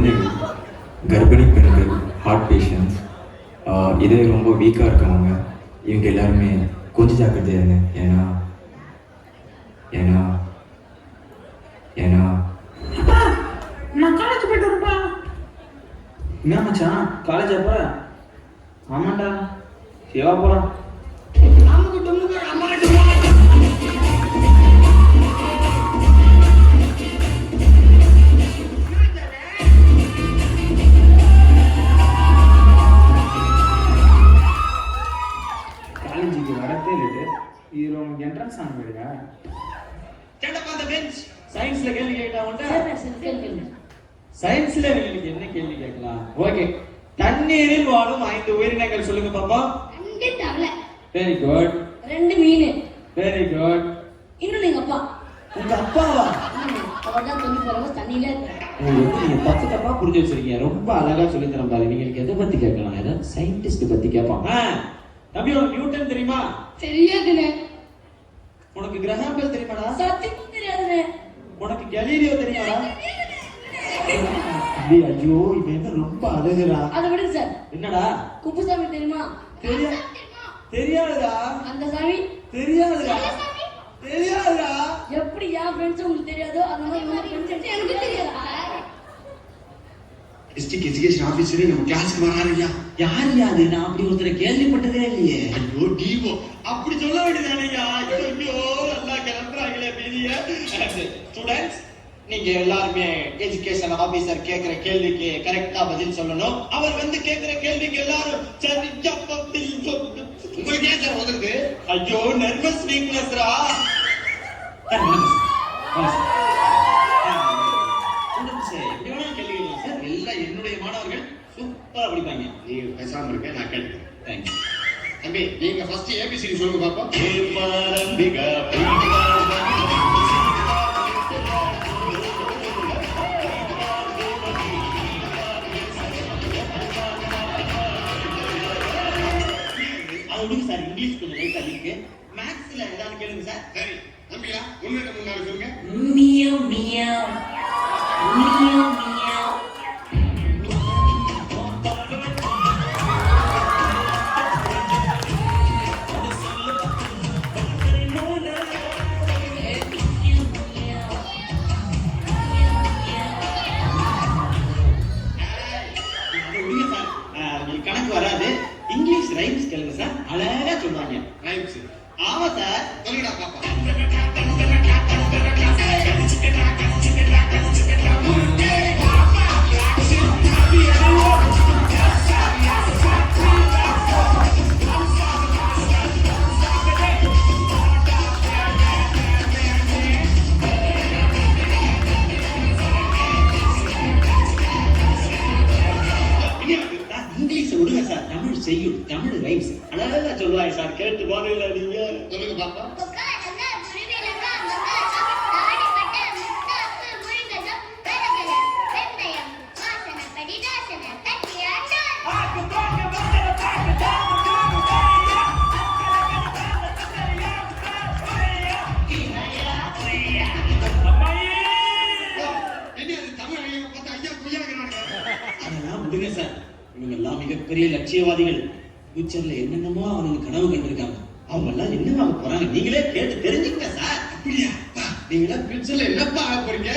குழந்தைகள், கர்ப்பிணி பெண்கள், ஹார்ட் பேஷண்ட்ஸ், இதே ரொம்ப வீக்காக இருக்கவங்க, இவங்க எல்லாருமே கொஞ்சம் ஜாக்கிரதையாக இருங்க. ஏன்னா ஏன்னா ஏன்னா நான் காலேஜ் போயிட்டு வரப்பா. என்ன மச்சான் காலேஜா போற? ஆமாண்டா, சிவா போலாம். நமக்கு தொண்ணுக்கு அம்மாட்டு காலேஜுக்கு வரதே லேட்டு. இது உனக்கு என்ட்ரன்ஸ் ஆன போயிடுங்க. கேட்டப்பா அந்த பெஞ்ச். சயின்ஸ்ல கேள்வி கேட்டா உண்டா? கேள்வி. சயின்ஸ்ல நீங்க என்ன கேள்வி கேட்கலாம்? ஓகே, தண்ணீரில் வாழும் 5 உயிரினங்கள் சொல்லுங்க பாப்பா. 2 தவளை, வெரி குட், 2 மீன், வெரி குட். இன்னும் எங்க அப்பா. உங்க அப்பாவா? அவர்தான் 24 hours தண்ணியில இருக்காரு. நீங்க தப்பு தப்பா புரிஞ்சு வச்சிருக்கீங்க. ரொம்ப அழகா சொல்லி தரேன் பாரு. நீங்க எதை பத்தி கேட்கலாம்? ஏதாவது சயின்டிஸ்ட் பத்தி கேட்பாங்க. தம்பி, உனக்கு நியூட்டன் தெரியுமா? தெரியாதுனே. உனக்கு கிரஹாம் பெல் தெரியுமாடா? சத்தியமா தெரியாதுனே. உனக்கு கலீலியோ தெரியுமாடா? ஐயோ, இவன் என்ன ரொம்ப அழகுறா. அதை விடுங்க சார். என்னடா? குப்புசாமி தெரியுமா? தெரியாதுடா. அந்த சாமி தெரியாதுடா. தெரியாதுடா. எப்படி என் ஃப்ரெண்ட்ஸ் உங்களுக்கு தெரியாதோ அந்த மாதிரி உங்க ஃப்ரெண்ட்ஸ் எனக்கு தெரியாதா? டிஸ்ட்ரிக்ட் எஜுகேஷன் ஆபீசர் நம்ம கிளாஸ்க்கு வராருயா. யார் அது? நான் அப்படி ஒருத்தரை கேள்விப்பட்டதே இல்லையே. ஐயோ டிவோ அப்படி சொல்ல வேண்டியதானயா. ஐயோ நல்லா கிளம்புறாங்களே பெரிய ஸ்டூடண்ட்ஸ். நீங்க எல்லாருமே எஜுகேஷன் ஆபீசர் கேக்குற கேள்விக்கு கரெக்டா பதில் சொல்லணும். அவர் வந்து கேக்குற கேள்விக்கு எல்லாரும் சரியா பதில் சொல்லணும். உங்களுக்கு ஏன் சார் உதவுது? ஐயோ நர்வஸ் வீக்னஸ்ரா. எல்லாம் என்னுடைய மாணவர்கள் சூப்பரா படிப்பாங்க. நீங்க பேசாம இருக்க, நான் கேட்கிறேன். தேங்க்யூ. தம்பி, நீங்க ஃபர்ஸ்ட் ஏபிசிடி சொல்லுங்க பாப்பா. அது சார் இங்கிலீஷ் கொஞ்சம் லைட்டா இருக்கு. மேத்ஸ்ல ஏதாவது கேளுங்க சார். சரி தம்பியா, முன்னாடி சொல்லுங்க. Meow meow meow meow. கணக்கு வராது. இங்கிலீஷ் ரைம்ஸ் கேளுங்க சார், அழகா சொல்றாங்க. ரைம்ஸ் ஆமா சார், சொல்லுடா பாப்பா. இங்கிலீஷ் விடுங்க சார், தமிழ் செய்யும். தமிழ் ரைம்ஸ் அழகா சொல்லுவாங்க சார். கேட்டு பாருங்க நீங்க. சொல்லுங்க பாப்பா. மிகப்பெரிய லட்சியவாதிகள். ஃபியூச்சர்ல என்னென்னமோ அவங்க கனவு கண்டிருக்காங்க. அவங்க எல்லாம் என்ன ஆக போறாங்க நீங்களே கேட்டு தெரிஞ்சுக்க சார். அப்படியா? நீங்க ஃபியூச்சர்ல என்னப்பா ஆக போறீங்க?